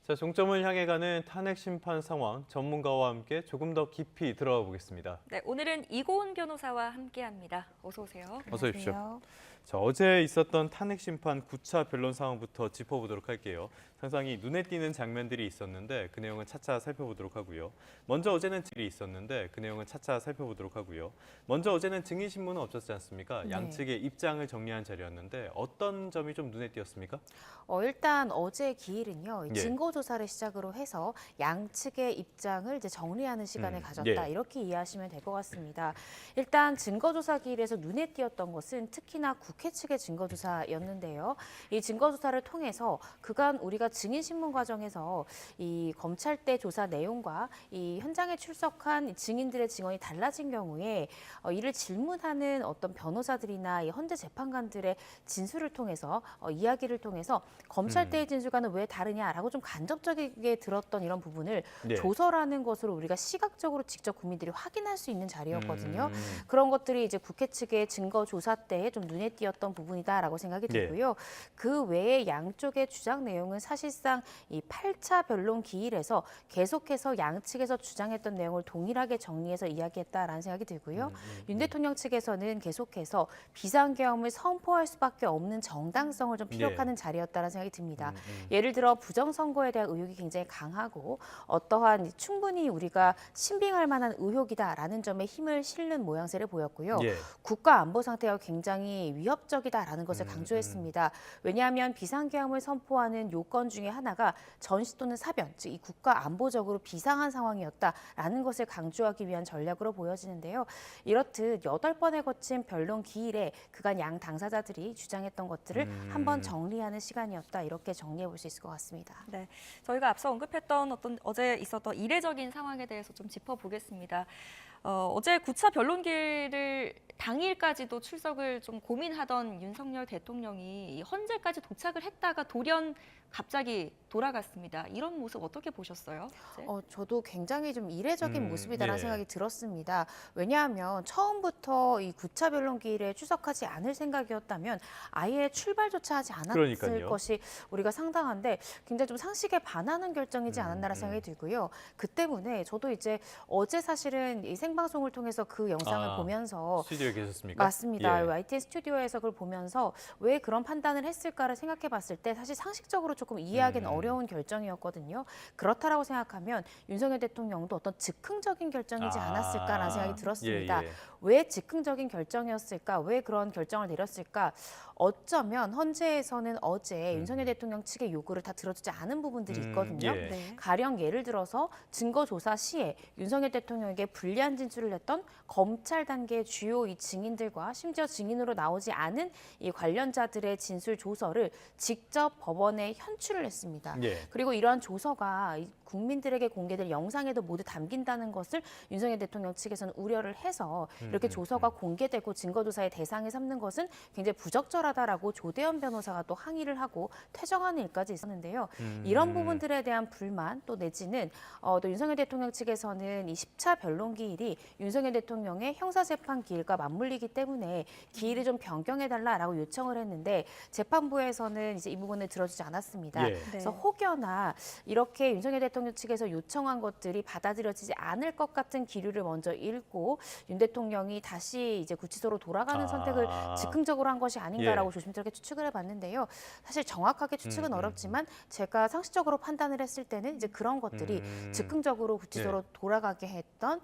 자, 종점을 향해 가는 탄핵 심판 상황 전문가와 함께 조금 더 깊이 들어가 보겠습니다. 네, 오늘은 이고은 변호사와 함께합니다. 어서 오세요. 어서 오십시오. 안녕하세요. 자, 어제 있었던 탄핵 심판 9차 변론 상황부터 짚어보도록 할게요. 상당히 눈에 띄는 장면들이 있었는데 그 내용은 차차 살펴보도록 하고요. 먼저 어제는 질이 있었는데 그 내용은 차차 살펴보도록 하고요. 먼저 어제는 증인신문은 없었지 않습니까? 네. 양측의 입장을 정리한 자리였는데 어떤 점이 좀 눈에 띄었습니까? 일단 어제 기일은요, 예. 증거 조사를 시작으로 해서 양측의 입장을 이제 정리하는 시간을 가졌다. 예. 이렇게 이해하시면 될 것 같습니다. 일단 증거 조사 기일에서 눈에 띄었던 것은 특히나 국회 측의 증거 조사였는데요. 이 증거 조사를 통해서 그간 우리가 증인 신문 과정에서 이 검찰대 조사 내용과 이 현장에 출석한 증인들의 증언이 달라진 경우에 이를 질문하는 어떤 변호사들이나 이 헌재 재판관들의 진술을 통해서 이야기를 통해서 검찰대의 진술과는 왜 다르냐라고 좀 간접적이게 들었던 이런 부분을 네. 조서라는 것으로 우리가 시각적으로 직접 국민들이 확인할 수 있는 자리였거든요. 음. 그런 것들이 이제 국회 측의 증거 조사 때에 좀 눈에 띄었던 부분이다라고 생각이 네. 들고요. 그 외에 양쪽의 주장 내용은 사실상 이 8차 변론 기일에서 계속해서 양측에서 주장했던 내용을 동일하게 정리해서 이야기했다라는 생각이 들고요. 윤 대통령 측에서는 계속해서 비상계엄을 선포할 수밖에 없는 정당성을 좀 피력하는 자리였다라는 생각이 듭니다. 예를 들어 부정선거에 대한 의혹이 굉장히 강하고 어떠한 충분히 우리가 신빙할 만한 의혹이다라는 점에 힘을 실는 모양새를 보였고요. 예. 국가 안보 상태가 굉장히 위협적이다라는 것을 강조했습니다. 왜냐하면 비상계엄을 선포하는 요건 중에 하나가 전시 또는 사변, 즉 이 국가 안보적으로 비상한 상황이었다라는 것을 강조하기 위한 전략으로 보여지는데요. 이렇듯 8번에 거친 변론 기일에 그간 양 당사자들이 주장했던 것들을 한번 정리하는 시간이었다. 이렇게 정리해 볼 수 있을 것 같습니다. 네, 저희가 앞서 언급했던 어제 있었던 이례적인 상황에 대해서 좀 짚어보겠습니다. 어제 9차 변론기를 당일까지도 출석을 좀 고민하던 윤석열 대통령이 이 헌재까지 도착을 했다가 돌연 갑자기 돌아갔습니다. 이런 모습 어떻게 보셨어요? 네. 저도 굉장히 좀 이례적인 모습이다라는 예. 생각이 들었습니다. 왜냐하면 처음부터 이 9차 변론기일에 출석하지 않을 생각이었다면 아예 출발조차 하지 않았을 그러니까요. 것이 우리가 상당한데 굉장히 좀 상식에 반하는 결정이지 않았나라는 생각이 들고요. 그 때문에 저도 이제 어제 사실은 이 생방송을 통해서 그 영상을 보면서 스튜디오에 계셨습니까? 맞습니다. 예. YTN 스튜디오에서 그걸 보면서 왜 그런 판단을 했을까를 생각해 봤을 때 사실 상식적으로 조금 이해하기는 어려운 결정이었거든요. 그렇다라고 생각하면 윤석열 대통령도 어떤 즉흥적인 결정이지 않았을까라는 생각이 들었습니다. 예, 예. 왜 즉흥적인 결정이었을까? 왜 그런 결정을 내렸을까? 어쩌면 헌재에서는 어제 윤석열 대통령 측의 요구를 다 들어주지 않은 부분들이 있거든요. 예. 네. 가령 예를 들어서 증거 조사 시에 윤석열 대통령에게 불리한 진술을 했던 검찰 단계 주요 이 증인들과 심지어 증인으로 나오지 않은 이 관련자들의 진술 조서를 직접 법원에 현출을 했습니다. 예. 그리고 이러한 조서가 국민들에게 공개될 영상에도 모두 담긴다는 것을 윤석열 대통령 측에서는 우려를 해서 이렇게 조서가 공개되고 증거조사의 대상을 삼는 것은 굉장히 부적절하다라고 조대현 변호사가 또 항의를 하고 퇴정하는 일까지 있었는데요. 이런 부분들에 대한 불만 또 내지는 또 윤석열 대통령 측에서는 이 10차 변론기일이 윤석열 대통령의 형사재판 기일과 맞물리기 때문에 기일을 좀 변경해달라라고 요청을 했는데 재판부에서는 이제 이 부분을 들어주지 않았습니다. 예. 그래서 혹여나 이렇게 윤석열 대통령 측에서 요청한 것들이 받아들여지지 않을 것 같은 기류를 먼저 읽고 윤 대통령이 다시 이제 구치소로 돌아가는 선택을 즉흥적으로 한 것이 아닌가라고 예. 조심스럽게 추측을 해봤는데요. 사실 정확하게 추측은 어렵지만 제가 상식적으로 판단을 했을 때는 이제 그런 것들이 즉흥적으로 구치소로 돌아가게 했던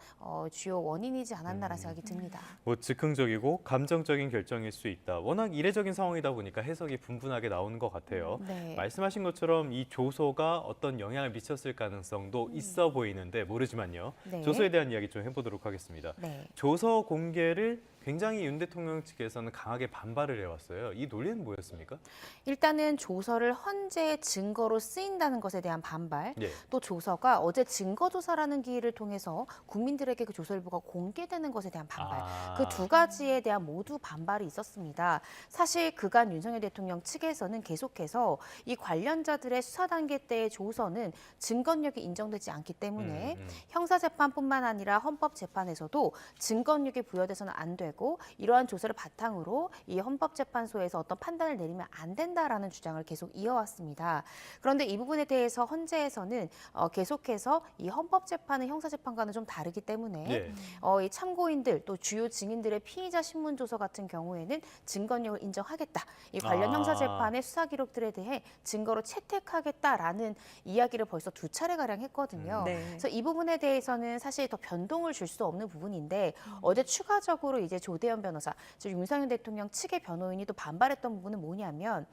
주요 원인이지 않았나라는 생각이 듭니다. 뭐 즉흥적이고 감정적인 결정일 수 있다. 워낙 이례적인 상황이다 보니까 해석이 분분하게 나오는 것 같아요. 네. 말씀하신 것처럼 이 조서가 어떤 영향을 미쳤을 가능성도 있어 보이는데 모르지만요. 네. 조서에 대한 이야기 좀 해보도록 하겠습니다. 네. 조서 공개를 굉장히 윤 대통령 측에서는 강하게 반발을 해왔어요. 이 논리는 뭐였습니까? 일단은 조서를 헌재의 증거로 쓰인다는 것에 대한 반발, 예. 또 조서가 어제 증거조사라는 기일을 통해서 국민들에게 그 조서 일부가 공개되는 것에 대한 반발, 그 두 가지에 대한 모두 반발이 있었습니다. 사실 그간 윤석열 대통령 측에서는 계속해서 이 관련자들의 수사 단계 때의 조서는 증거력이 인정되지 않기 때문에 형사재판뿐만 아니라 헌법재판에서도 증거력이 부여돼서는 안 되고 되고 이러한 조서를 바탕으로 이 헌법재판소에서 어떤 판단을 내리면 안 된다라는 주장을 계속 이어왔습니다. 그런데 이 부분에 대해서 헌재에서는 계속해서 이 헌법재판은 형사재판과는 좀 다르기 때문에 예. 이 참고인들 또 주요 증인들의 피의자 신문조서 같은 경우에는 증거력을 인정하겠다. 이 관련 형사재판의 수사 기록들에 대해 증거로 채택하겠다라는 이야기를 벌써 2차례가량 했거든요. 네. 그래서 이 부분에 대해서는 사실 더 변동을 줄 수 없는 부분인데 어제 추가적으로 이제 조대현 변호사, 즉 윤석열 대통령 측의 변호인이 또 반발했던 부분은 뭐냐면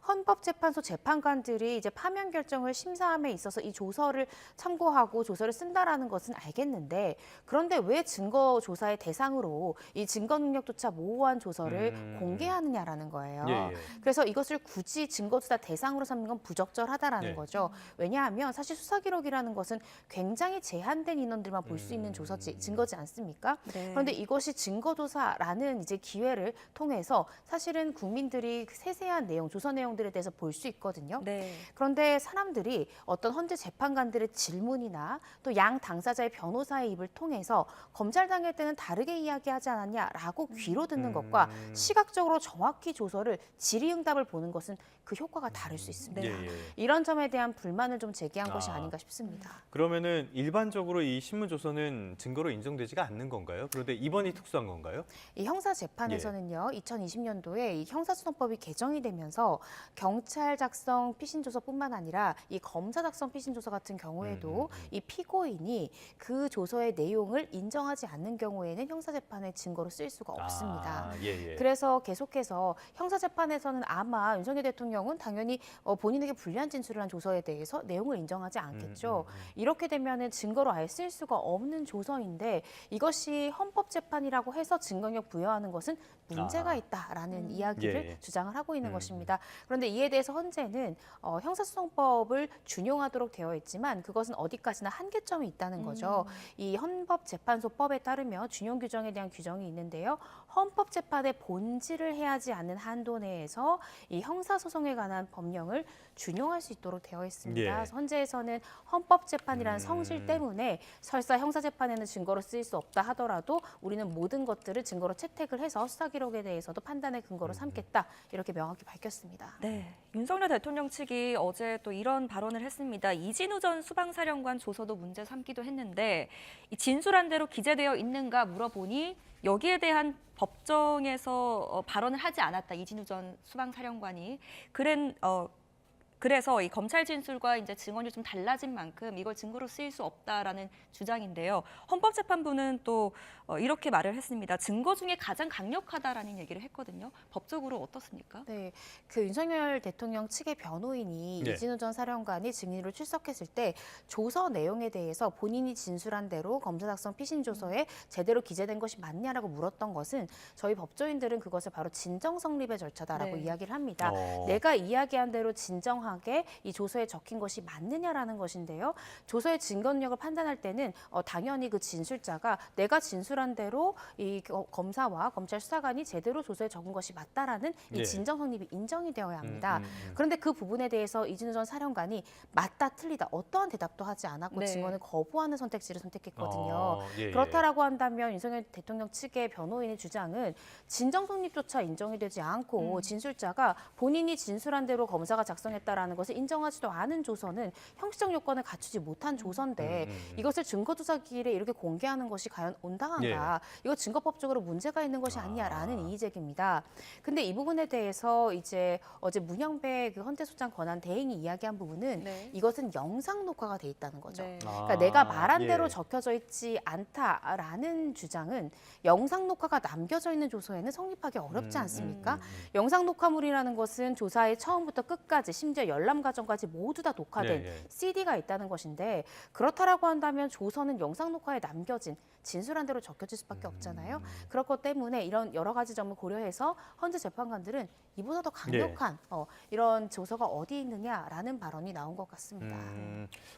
헌법재판소 재판관들이 이제 파면 결정을 심사함에 있어서 이 조서를 참고하고 조서를 쓴다라는 것은 알겠는데 그런데 왜 증거 조사의 대상으로 이 증거 능력조차 모호한 조서를 공개하느냐라는 거예요. 예, 예. 그래서 이것을 굳이 증거 조사 대상으로 삼는 건 부적절하다라는 네. 거죠. 왜냐하면 사실 수사 기록이라는 것은 굉장히 제한된 인원들만 볼 수 있는 증거지 않습니까? 네. 그런데 이것이 증거조사라는 이제 기회를 통해서 사실은 국민들이 그 세세한 내용, 조서 내용들에 대해서 볼 수 있거든요. 네. 그런데 사람들이 어떤 헌재 재판관들의 질문이나 또 양 당사자의 변호사의 입을 통해서 검찰 당일 때는 다르게 이야기하지 않았냐라고 귀로 듣는 것과 시각적으로 정확히 조서를 질의응답을 보는 것은 그 효과가 다를 수 있습니다. 네. 예, 예. 이런 점에 대한 불만을 좀 제기한 것이 아닌가 싶습니다. 그러면은 일반적으로 이 신문 조서는 증거로 인정되지가 않는 건가요? 그런데 이번이 특수한 건가요? 이 형사 재판에서는요, 2020년도에 이 형사소송법이 개정이 되면서 경찰 작성 피신 조서뿐만 아니라 이 검사 작성 피신 조서 같은 경우에도 이 피고인이 그 조서의 내용을 인정하지 않는 경우에는 형사 재판의 증거로 쓰일 수가 없습니다. 예, 예. 그래서 계속해서 형사 재판에서는 아마 윤석열 대통령은 당연히 본인에게 불리한 진술을 한 조서에 대해서 내용을 인정하지 않겠죠. 이렇게 되면은 증거로 아예 쓸 수가 없는 조서인데 이것이 헌법재판이라고 해서 증거력 부여하는 것은 문제가 있다라는 이야기를 예. 주장을 하고 있는 것입니다. 그런데 이에 대해서 헌재는 형사소송법을 준용하도록 되어 있지만 그것은 어디까지나 한계점이 있다는 거죠. 이 헌법재판소법에 따르면 준용 규정에 대한 규정이 있는데요. 헌법재판의 본질을 해하지 않는 한도 내에서 이 형사소송에 관한 법령을 준용할 수 있도록 되어 있습니다. 예. 그래서 헌재에서는 헌법재판이라는 성질 때문에 설사 형사재판에는 증거로 쓰일 수 없다 하더라도 우리는 모든 것들을 증거로 채택을 해서 수사 기록에 대해서도 판단의 근거로 삼겠다 이렇게 명확히 밝혔습니다. 네, 윤석열 대통령 측이 어제 또 이런 발언을 했습니다. 이진우 전 수방사령관 조서도 문제 삼기도 했는데 이 진술한 대로 기재되어 있는가 물어보니 여기에 대한 법정에서 발언을 하지 않았다. 이진우 전 수방사령관이 그래서 이 검찰 진술과 이제 증언이 좀 달라진 만큼 이걸 증거로 쓰일 수 없다라는 주장인데요. 헌법재판부는 또 이렇게 말을 했습니다. 증거 중에 가장 강력하다라는 얘기를 했거든요. 법적으로 어떻습니까? 네, 그 윤석열 대통령 측의 변호인이 네. 이진우 전 사령관이 증인으로 출석했을 때 조서 내용에 대해서 본인이 진술한 대로 검사 작성 피신 조서에 제대로 기재된 것이 맞냐라고 물었던 것은 저희 법조인들은 그것을 바로 진정 성립의 절차다라고 네. 이야기를 합니다. 어. 내가 이야기한 대로 진정하게 이 조서에 적힌 것이 맞느냐라는 것인데요. 조서의 증거력을 판단할 때는 당연히 그 진술자가 내가 진술한 대로 이 검사와 검찰 수사관이 제대로 조서에 적은 것이 맞다라는 이 예. 진정 성립이 인정이 되어야 합니다. 그런데 그 부분에 대해서 이진우 전 사령관이 맞다 틀리다 어떠한 대답도 하지 않았고 네. 증언을 거부하는 선택지를 선택했거든요. 예, 그렇다라고 한다면 윤석열 대통령 측의 변호인의 주장은 진정 성립조차 인정이 되지 않고 진술자가 본인이 진술한 대로 검사가 작성했다라는 것을 인정하지도 않은 조서는 형식적 요건을 갖추지 못한 조서인데 이것을 증거조사 기일에 이렇게 공개하는 것이 과연 온당한가? 이거 증거법적으로 문제가 있는 것이 아니냐라는 이의 제기입니다. 근데 이 부분에 대해서 이제 어제 문영배 그 헌재소장 권한 대행이 이야기한 부분은 네. 이것은 영상 녹화가 돼 있다는 거죠. 네. 그러니까 내가 말한 예. 대로 적혀져 있지 않다라는 주장은 영상 녹화가 남겨져 있는 조서에는 성립하기 어렵지 않습니까? 영상 녹화물이라는 것은 조사의 처음부터 끝까지 심지어 열람 과정까지 모두 다 녹화된 예, 예. CD가 있다는 것인데 그렇다라고 한다면 조서는 영상 녹화에 남겨진 진술한 대로 적혀질 수밖에 없잖아요. 그렇기 때문에 이런 여러 가지 점을 고려해서 헌재 재판관들은 이보다 더 강력한 이런 조서가 어디 있느냐라는 발언이 나온 것 같습니다.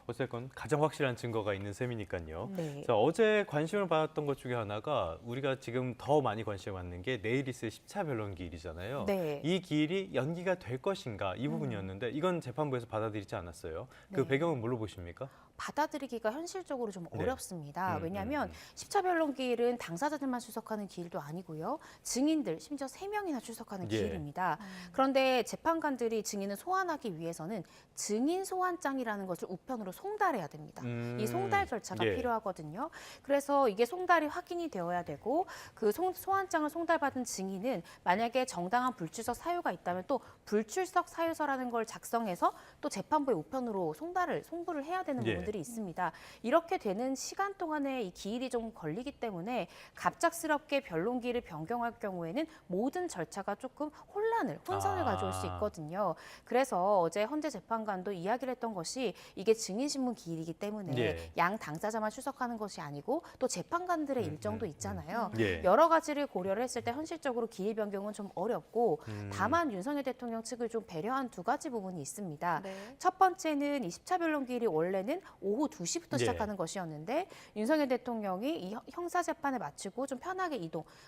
어쨌건 가장 확실한 증거가 있는 셈이니까요. 네. 자, 어제 관심을 받았던 것 중에 하나가 우리가 지금 더 많이 관심을 받는 게 내일 있을 10차 변론 기일이잖아요. 네. 이 기일이 연기가 될 것인가 이 부분이었는데 이건 재판부에서 받아들이지 않았어요. 그 네. 배경은 뭘로 보십니까? 받아들이기가 현실적으로 좀 네. 어렵습니다. 왜냐하면 10차 변론 기일은 당사자들만 출석하는 기일도 아니고요. 증인들 심지어 3명이나 출석하는 예. 기일입니다. 그런데 재판관들이 증인을 소환하기 위해서는 증인 소환장이라는 것을 우편으로 송달해야 됩니다. 이 송달 절차가 예. 필요하거든요. 그래서 이게 송달이 확인이 되어야 되고 그 소환장을 송달받은 증인은 만약에 정당한 불출석 사유가 있다면 또 불출석 사유서라는 걸 작성해서 또 재판부에 우편으로 송부를 해야 되는 예. 부분들이 있습니다. 이렇게 되는 시간 동안에 이 기일이 좀 걸리기 때문에 갑작스럽게 변론 기일을 변경할 경우에는 모든 절차가 조금 혼선을 가져올 수 있거든요. 그래서 어제 헌재 재판관도 이야기를 했던 것이 이게 증인신문 기일이기 때문에 예. 양 당사자만 출석하는 것이 아니고 또 재판관들의 일정도 있잖아요. 예. 여러 가지를 고려를 했을 때 현실적으로 기일 변경은 좀 어렵고 다만 윤석열 대통령 측을 좀 배려한 2가지 부분이 있습니다. 네. 첫 번째는 이 10차 변론 기일이 원래는 오후 2시부터 예. 시작하는 것이었는데 윤석열 대통령이 이 형사 재판을 마치고 좀 편하게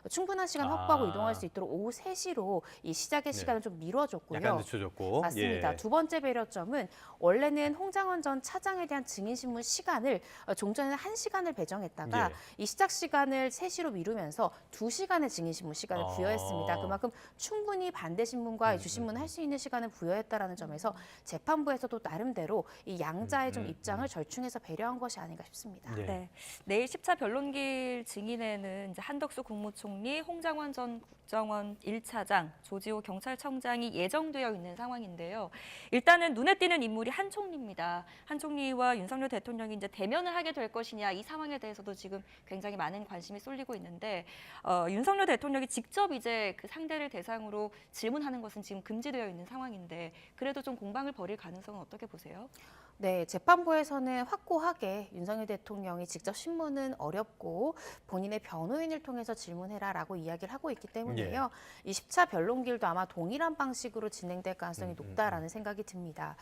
충분한 시간 확보하고 이동할 수 있도록 오후 3시로 이 시작의 네. 시간을 좀 미뤄줬고요. 약간 늦춰졌고. 맞습니다. 예. 두 번째 배려점은 원래는 홍장원 전 차장에 대한 증인신문 시간을 종전에는 1시간을 배정했다가 예. 이 시작 시간을 3시로 미루면서 2시간의 증인신문 시간을 부여했습니다. 그만큼 충분히 반대 신문과 주신문 할 수 있는 시간을 부여했다라는 점에서 재판부에서도 나름대로 이 양자의 좀 입장을 절충해서 배려한 것이 아닌가 싶습니다. 네. 네. 내일 10차 변론기일 증인에는 이제 한덕수 국무총리, 홍장원 전 국정원 1차장, 조지호 경찰청장이 예정되어 있는 상황인데요. 일단은 눈에 띄는 인물이 한 총리입니다. 한 총리와 윤석열 대통령이 이제 대면을 하게 될 것이냐 이 상황에 대해서도 지금 굉장히 많은 관심이 쏠리고 있는데 윤석열 대통령이 직접 이제 그 상대를 대상으로 질문하는 것은 지금 금지되어 있는 상황인데 그래도 좀 공방을 벌일 가능성은 어떻게 보세요? 네, 재판부에서는 확고하게 윤석열 대통령이 직접 신문은 어렵고 본인의 변호인을 통해서 질문해라라고 이야기를 하고 있기 때문에요. 이 10차 변론길도 아마 동일한 방식으로 진행될 가능성이 높다라는 생각이 듭니다.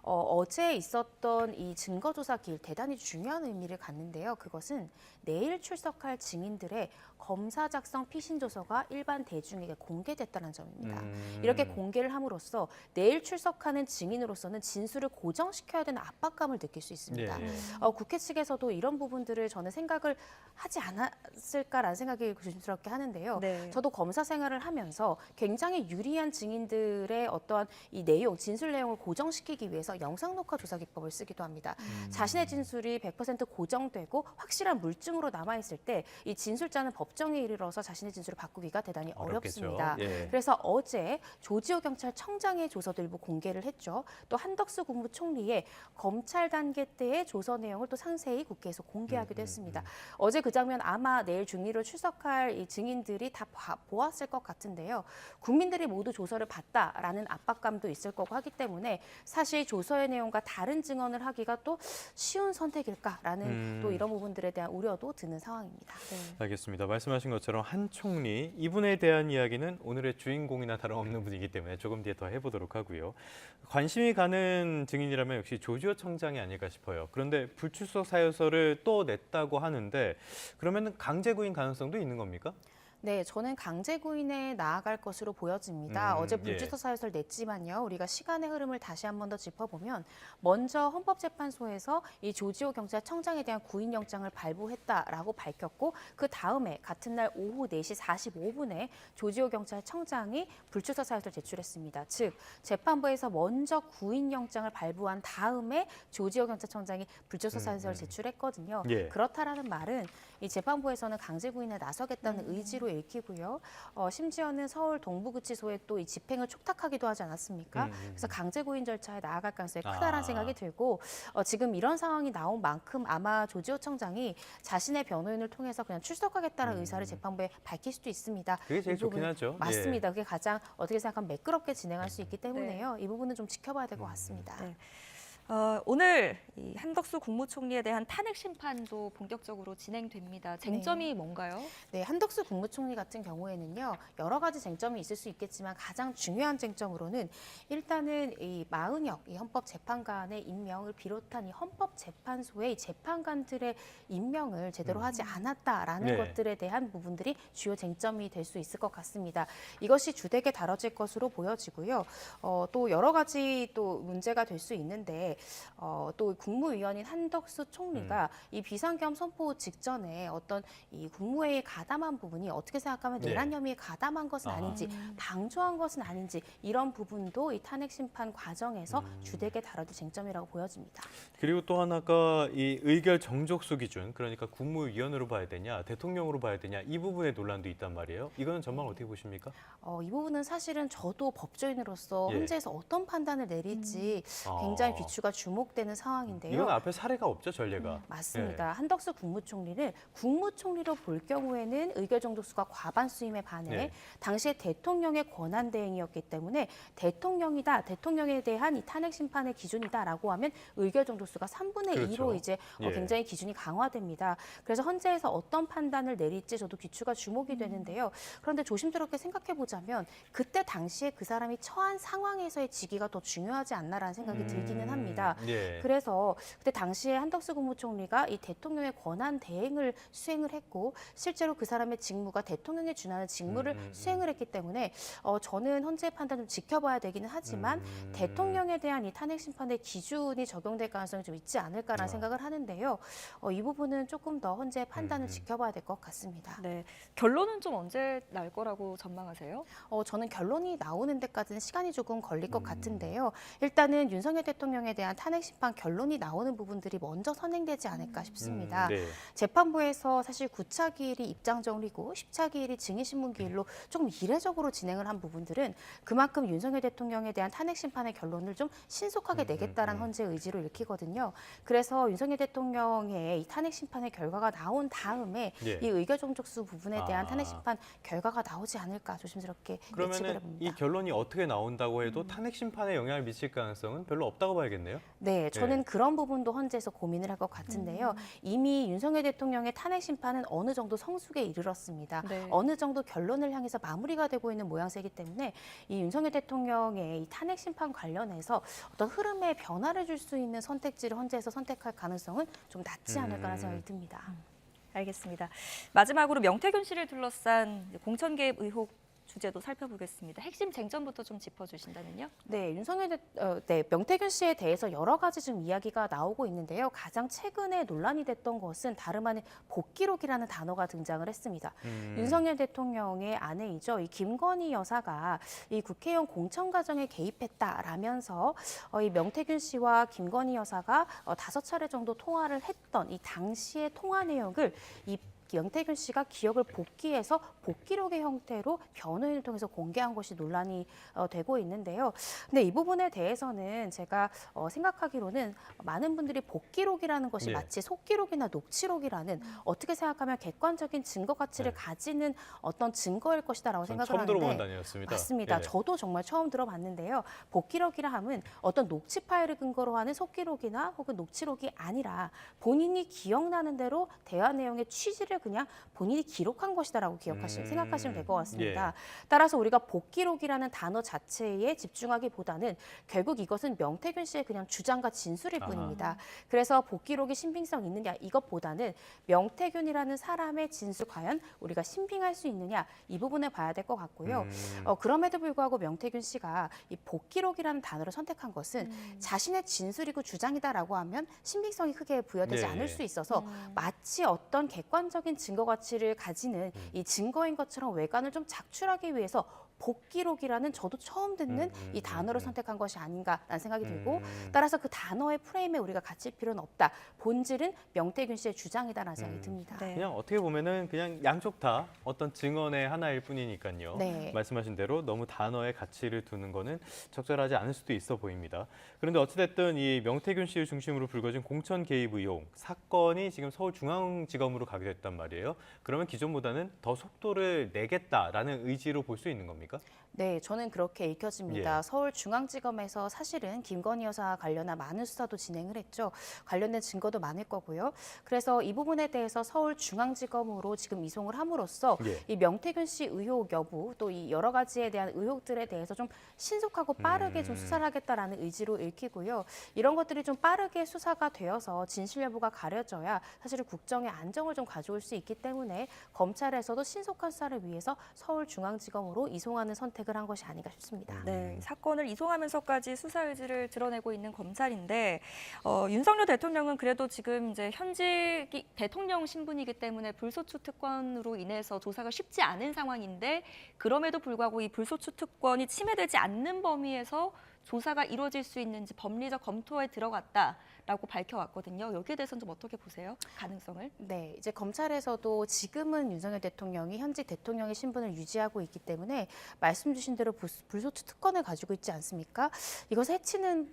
어제 있었던 이 증거조사 길 대단히 중요한 의미를 갖는데요. 그것은 내일 출석할 증인들의 검사 작성 피신 조서가 일반 대중에게 공개됐다는 점입니다. 이렇게 공개를 함으로써 내일 출석하는 증인으로서는 진술을 고정시켜야 되는 압박감을 느낄 수 있습니다. 예. 국회 측에서도 이런 부분들을 저는 생각을 하지 않았을까라는 생각이 조심스럽게 하는데요. 네. 저도 검사 생활을 하면서 굉장히 유리한 증인들의 어떠한 이 내용, 진술 내용을 고정시키기 위해서 영상 녹화 조사 기법을 쓰기도 합니다. 자신의 진술이 100% 고정되고 확실한 물증으로 남아 있을 때 이 진술자는 법정에 이르러서 자신의 진술을 바꾸기가 대단히 어렵겠죠. 어렵습니다. 예. 그래서 어제 조지호 경찰청장의 조서도 일부 공개를 했죠. 또 한덕수 국무총리의 검찰 단계 때의 조서 내용을 또 상세히 국회에서 공개하기도 했습니다. 어제 그 장면 아마 내일 중리로 출석할 이 증인들이 다 보았을 것 같은데요. 국민들이 모두 조서를 봤다라는 압박감도 있을 거고 하기 때문에 사실 조서의 내용과 다른 증언을 하기가 또 쉬운 선택일까라는 또 이런 부분들에 대한 우려도 드는 상황입니다. 알겠습니다. 말씀하신 것처럼 한 총리 이분에 대한 이야기는 오늘의 주인공이나 다름없는 분이기 때문에 조금 뒤에 더 해보도록 하고요. 관심이 가는 증인이라면 역시 조지호 청장이 아닐까 싶어요. 그런데 불출석 사유서를 또 냈다고 하는데 그러면 강제 구인 가능성도 있는 겁니까? 네, 저는 강제 구인에 나아갈 것으로 보여집니다. 어제 불출석 사유서를 냈지만요. 우리가 시간의 흐름을 다시 한 번 더 짚어보면 먼저 헌법재판소에서 이 조지호 경찰청장에 대한 구인영장을 발부했다라고 밝혔고 그 다음에 같은 날 오후 4시 45분에 조지호 경찰청장이 불출석 사유서를 제출했습니다. 즉 재판부에서 먼저 구인영장을 발부한 다음에 조지호 경찰청장이 불출석 사유서를 제출했거든요. 예. 그렇다라는 말은 이 재판부에서는 강제 구인에 나서겠다는 의지로 읽히고요. 심지어는 서울 동부구치소에 또 이 집행을 촉탁하기도 하지 않았습니까? 그래서 강제 구인 절차에 나아갈 가능성이 크다라는 생각이 들고 지금 이런 상황이 나온 만큼 아마 조지호 청장이 자신의 변호인을 통해서 그냥 출석하겠다는 의사를 재판부에 밝힐 수도 있습니다. 그게 제일 이 부분- 좋긴 하죠. 맞습니다. 그게 가장 어떻게 생각하면 매끄럽게 진행할 수 있기 때문에요. 이 부분은 좀 지켜봐야 될 것 같습니다. 네. 오늘 이 한덕수 국무총리에 대한 탄핵 심판도 본격적으로 진행됩니다. 쟁점이 뭔가요? 네, 한덕수 국무총리 같은 경우에는요, 여러 가지 쟁점이 있을 수 있겠지만 가장 중요한 쟁점으로는 일단은 이 마은혁 이 헌법재판관의 임명을 비롯한 이 헌법재판소의 이 재판관들의 임명을 제대로 하지 않았다라는 네. 것들에 대한 부분들이 주요 쟁점이 될 수 있을 것 같습니다. 이것이 주되게 다뤄질 것으로 보여지고요. 또 여러 가지 또 문제가 될 수 있는데 또 국무위원인 한덕수 총리가 이 비상계엄 선포 직전에 어떤 이 국무회의에 가담한 부분이 어떻게 생각하면 네. 내란 혐의에 가담한 것은 아닌지 방조한 것은 아닌지 이런 부분도 이 탄핵 심판 과정에서 주되게 다뤄질 쟁점이라고 보여집니다. 그리고 또 하나가 이 의결 정족수 기준, 그러니까 국무위원으로 봐야 되냐, 대통령으로 봐야 되냐, 이 부분의 논란도 있단 말이에요. 이거는 전망 어떻게 보십니까? 이 부분은 사실은 저도 법조인으로서 예. 헌재에서 어떤 판단을 내릴지 아. 굉장히 귀추가 주목되는 상황인데요. 이건 앞에 사례가 없죠, 전례가. 맞습니다. 한덕수 국무총리를 국무총리로 볼 경우에는 의결 정족수가 과반수임에 반해 네. 당시에 대통령의 권한 대행이었기 때문에 대통령이다, 대통령에 대한 이 탄핵 심판의 기준이다라고 하면 의결 정족수가 3분의 그렇죠. 2로 이제 예. 굉장히 기준이 강화됩니다. 그래서 헌재에서 어떤 판단을 내릴지 저도 귀추가 주목이 되는데요. 그런데 조심스럽게 생각해 보자면 그때 당시에 그 사람이 처한 상황에서의 직위가 더 중요하지 않나라는 생각이 들기는 합니다. 예. 그래서 그때 당시에 한덕수 국무총리가 이 대통령의 권한 대행을 수행을 했고 실제로 그 사람의 직무가 대통령에 준하는 직무를 수행을 했기 때문에 저는 헌재의 판단 좀 지켜봐야 되기는 하지만 대통령에 대한 이 탄핵 심판의 기준이 적용될 가능성이 좀 있지 않을까라는 생각을 하는데요. 이 부분은 조금 더 헌재의 판단을 지켜봐야 될 것 같습니다. 네, 결론은 좀 언제 날 거라고 전망하세요? 저는 결론이 나오는 데까지는 시간이 조금 걸릴 것 같은데요. 일단은 윤석열 대통령에 대한 탄핵 심판 결론이 나오는 부분들이 먼저 선행되지 않을까 싶습니다. 네. 재판부에서 사실 9차 기일이 입장 정리고 10차 기일이 증인 신문 기일로 조금 이례적으로 진행을 한 부분들은 그만큼 윤석열 대통령에 대한 탄핵 심판의 결론을 좀 신속하게 내겠다라는 헌재의 의지로 읽히거든요. 그래서 윤석열 대통령의 이 탄핵 심판의 결과가 나온 다음에 예. 이 의결 종족수 부분에 대한 아. 탄핵 심판 결과가 나오지 않을까 조심스럽게 예측을 그러면은 해봅니다. 이 결론이 어떻게 나온다고 해도 탄핵 심판에 영향을 미칠 가능성은 별로 없다고 봐야겠네요. 네, 저는 네. 그런 부분도 헌재에서 고민을 할 것 같은데요. 이미 윤석열 대통령의 탄핵 심판은 어느 정도 성숙에 이르렀습니다. 네. 어느 정도 결론을 향해서 마무리가 되고 있는 모양새이기 때문에 이 윤석열 대통령의 이 탄핵 심판 관련해서 어떤 흐름에 변화를 줄 수 있는 선택지를 헌재에서 선택할 가능성은 좀 낮지 않을까라는 생각이 듭니다. 알겠습니다. 마지막으로 명태균 씨를 둘러싼 공천 개입 의혹 주제도 살펴보겠습니다. 핵심 쟁점부터 좀 짚어주신다면요? 네, 명태균 씨에 대해서 여러 가지 좀 이야기가 나오고 있는데요. 가장 최근에 논란이 됐던 것은 다름 아닌 복기록이라는 단어가 등장을 했습니다. 윤석열 대통령의 아내이죠. 이 김건희 여사가 이 국회의원 공천 과정에 개입했다라면서 이 명태균 씨와 김건희 여사가 5차례 정도 통화를 했던 이 당시의 통화 내역을 이 명태균 씨가 기억을 복기해서 복기록의 형태로 변호인을 통해서 공개한 것이 논란이 되고 있는데요. 근데 이 부분에 대해서는 제가 생각하기로는 많은 분들이 복기록이라는 것이 네. 마치 속기록이나 녹취록이라는 어떻게 생각하면 객관적인 증거 가치를 네. 가지는 어떤 증거일 것이다라고 전 생각을 처음 하는데 들어보는 단어였습니다. 맞습니다. 예. 저도 정말 처음 들어봤는데요. 복기록이라 함은 어떤 녹취 파일을 근거로 하는 속기록이나 혹은 녹취록이 아니라 본인이 기억나는 대로 대화 내용의 취지를 그냥 본인이 기록한 것이다라고 생각하시면 될 것 같습니다. 따라서 우리가 복기록이라는 단어 자체에 집중하기보다는 결국 이것은 명태균 씨의 그냥 주장과 진술일 뿐입니다. 그래서 복기록이 신빙성 있느냐 이것보다는 명태균이라는 사람의 진술 과연 우리가 신빙할 수 있느냐 이 부분을 봐야 될 것 같고요. 그럼에도 불구하고 명태균 씨가 이 복기록이라는 단어를 선택한 것은 자신의 진술이고 주장이다라고 하면 신빙성이 크게 부여되지 네. 않을 수 있어서 마치 어떤 객관적인 증거 가치를 가지는 이 증거인 것처럼 외관을 좀 작출하기 위해서 복기록이라는 저도 처음 듣는 이 단어를 선택한 것이 아닌가라는 생각이 들고 따라서 그 단어의 프레임에 우리가 갇힐 필요는 없다. 본질은 명태균 씨의 주장이다라는 생각이 듭니다. 네. 그냥 어떻게 보면은 그냥 양쪽 다 어떤 증언의 하나일 뿐이니까요. 네. 말씀하신 대로 너무 단어의 가치를 두는 거는 적절하지 않을 수도 있어 보입니다. 그런데 어찌됐든 이 명태균 씨를 중심으로 불거진 공천 개입 의혹 사건이 지금 서울중앙지검으로 가게 됐단 말이에요. 그러면 기존보다는 더 속도를 내겠다라는 의지로 볼 수 있는 겁니까? 겁니까? 네, 저는 그렇게 읽혀집니다. 예. 서울중앙지검에서 사실은 김건희 여사와 관련한 많은 수사도 진행을 했죠. 관련된 증거도 많을 거고요. 그래서 이 부분에 대해서 서울중앙지검으로 지금 이송을 함으로써 예. 이 명태균 씨 의혹 여부 또 이 여러 가지에 대한 의혹들에 대해서 좀 신속하고 빠르게 좀 수사를 하겠다라는 의지로 읽히고요. 이런 것들이 좀 빠르게 수사가 되어서 진실 여부가 가려져야 사실 국정의 안정을 좀 가져올 수 있기 때문에 검찰에서도 신속한 수사를 위해서 서울중앙지검으로 이송하는 선택을 한 것이 아닌가 싶습니다. 네, 사건을 이송하면서까지 수사 의지를 드러내고 있는 검찰인데 윤석열 대통령은 그래도 지금 이제 현직 대통령 신분이기 때문에 불소추 특권으로 인해서 조사가 쉽지 않은 상황인데 그럼에도 불구하고 이 불소추 특권이 침해되지 않는 범위에서 조사가 이루어질 수 있는지 법리적 검토에 들어갔다라고 밝혀왔거든요. 여기에 대해서는 좀 어떻게 보세요? 가능성을? 네, 이제 검찰에서도 지금은 윤석열 대통령이 현직 대통령의 신분을 유지하고 있기 때문에 말씀 주신 대로 불소추 특권을 가지고 있지 않습니까? 이것을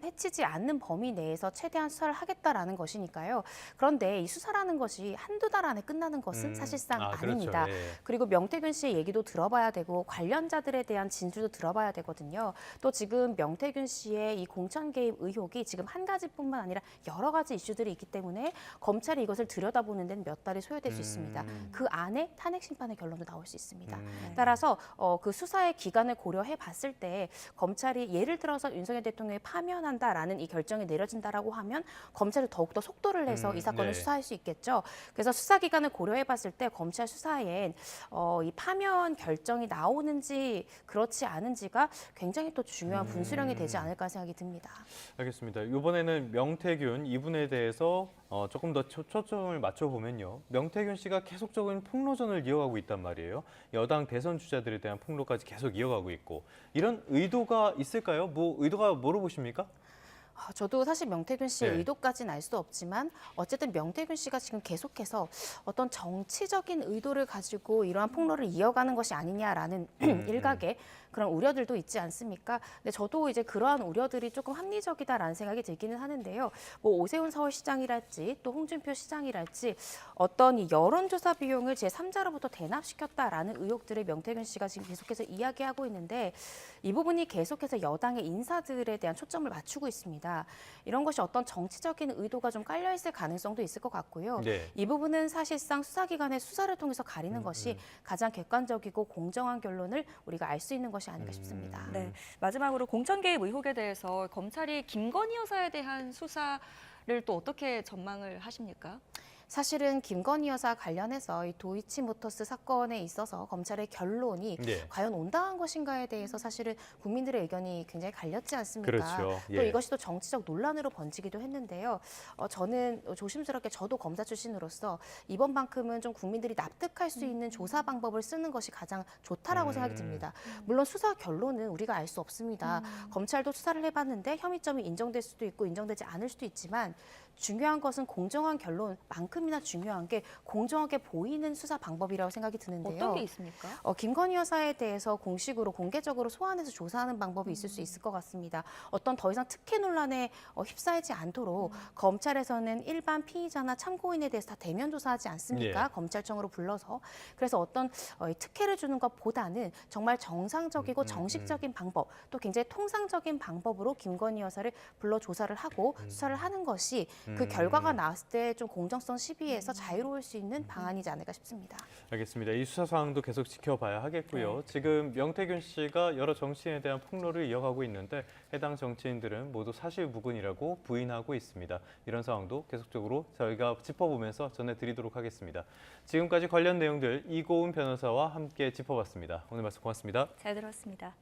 해치지 않는 범위 내에서 최대한 수사를 하겠다라는 것이니까요. 그런데 이 수사라는 것이 한두 달 안에 끝나는 것은 사실상 아닙니다. 그렇죠. 예. 그리고 명태균 씨의 얘기도 들어봐야 되고 관련자들에 대한 진술도 들어봐야 되거든요. 또 지금 명태균 씨의 이 공천 개입 의혹이 지금 한 가지뿐만 아니라 여러 가지 이슈들이 있기 때문에 검찰이 이것을 들여다보는 데는 몇 달이 소요될 수 있습니다. 그 안에 탄핵 심판의 결론도 나올 수 있습니다. 따라서 그 수사의 기간을 고려해 봤을 때 검찰이 예를 들어서 윤석열 대통령이 파면한다라는 이 결정이 내려진다라고 하면 검찰이 더욱더 속도를 내서 이 사건을 네. 수사할 수 있겠죠. 그래서 수사 기간을 고려해 봤을 때 검찰 수사엔 이 파면 결정이 나오는지 그렇지 않은지가 굉장히 또 중요한 분수령이 되지 않을까 생각이 듭니다. 알겠습니다. 이번에는 명태균 이분에 대해서 조금 더 초점을 맞춰보면요. 명태균 씨가 계속적인 폭로전을 이어가고 있단 말이에요. 여당 대선 주자들에 대한 폭로까지 계속 이어가고 있고 이런 의도가 있을까요? 뭐 의도가 뭐로 보십니까? 저도 사실 명태균 씨의 네. 의도까지는 알 수 없지만 어쨌든 명태균 씨가 지금 계속해서 어떤 정치적인 의도를 가지고 이러한 폭로를 이어가는 것이 아니냐라는 일각의 그런 우려들도 있지 않습니까? 근데 저도 이제 그러한 우려들이 조금 합리적이다라는 생각이 들기는 하는데요. 뭐 오세훈 서울시장이랄지 또 홍준표 시장이랄지 어떤 이 여론조사 비용을 제3자로부터 대납시켰다라는 의혹들을 명태균 씨가 지금 계속해서 이야기하고 있는데 이 부분이 계속해서 여당의 인사들에 대한 초점을 맞추고 있습니다. 이런 것이 어떤 정치적인 의도가 좀 깔려 있을 가능성도 있을 것 같고요. 네. 이 부분은 사실상 수사기관의 수사를 통해서 가리는 것이 가장 객관적이고 공정한 결론을 우리가 알 수 있는 것이 아닌가 싶습니다. 네, 마지막으로 공천 개입 의혹에 대해서 검찰이 김건희 여사에 대한 수사를 또 어떻게 전망을 하십니까? 사실은 김건희 여사 관련해서 이 도이치모터스 사건에 있어서 검찰의 결론이 네. 과연 온당한 것인가에 대해서 사실은 국민들의 의견이 굉장히 갈렸지 않습니까? 그렇죠. 또 예. 이것이 또 정치적 논란으로 번지기도 했는데요. 저는 조심스럽게 저도 검사 출신으로서 이번만큼은 좀 국민들이 납득할 수 있는 조사 방법을 쓰는 것이 가장 좋다라고 생각이 듭니다. 물론 수사 결론은 우리가 알 수 없습니다. 검찰도 수사를 해봤는데 혐의점이 인정될 수도 있고 인정되지 않을 수도 있지만 중요한 것은 공정한 결론만큼이나 중요한 게 공정하게 보이는 수사 방법이라고 생각이 드는데요. 어떤 게 있습니까? 김건희 여사에 대해서 공식으로 공개적으로 소환해서 조사하는 방법이 있을 수 있을 것 같습니다. 어떤 더 이상 특혜 논란에 휩싸이지 않도록 검찰에서는 일반 피의자나 참고인에 대해서 다 대면 조사하지 않습니까? 예. 검찰청으로 불러서. 그래서 어떤 특혜를 주는 것보다는 정말 정상적이고 정식적인 방법, 또 굉장히 통상적인 방법으로 김건희 여사를 불러 조사를 하고 수사를 하는 것이 그 결과가 나왔을 때 좀 공정성 시비에서 자유로울 수 있는 방안이지 않을까 싶습니다. 알겠습니다. 이 수사 상황도 계속 지켜봐야 하겠고요. 네. 지금 명태균 씨가 여러 정치인에 대한 폭로를 이어가고 있는데 해당 정치인들은 모두 사실무근이라고 부인하고 있습니다. 이런 상황도 계속적으로 저희가 짚어보면서 전해드리도록 하겠습니다. 지금까지 관련 내용들 이고은 변호사와 함께 짚어봤습니다. 오늘 말씀 고맙습니다. 잘 들었습니다.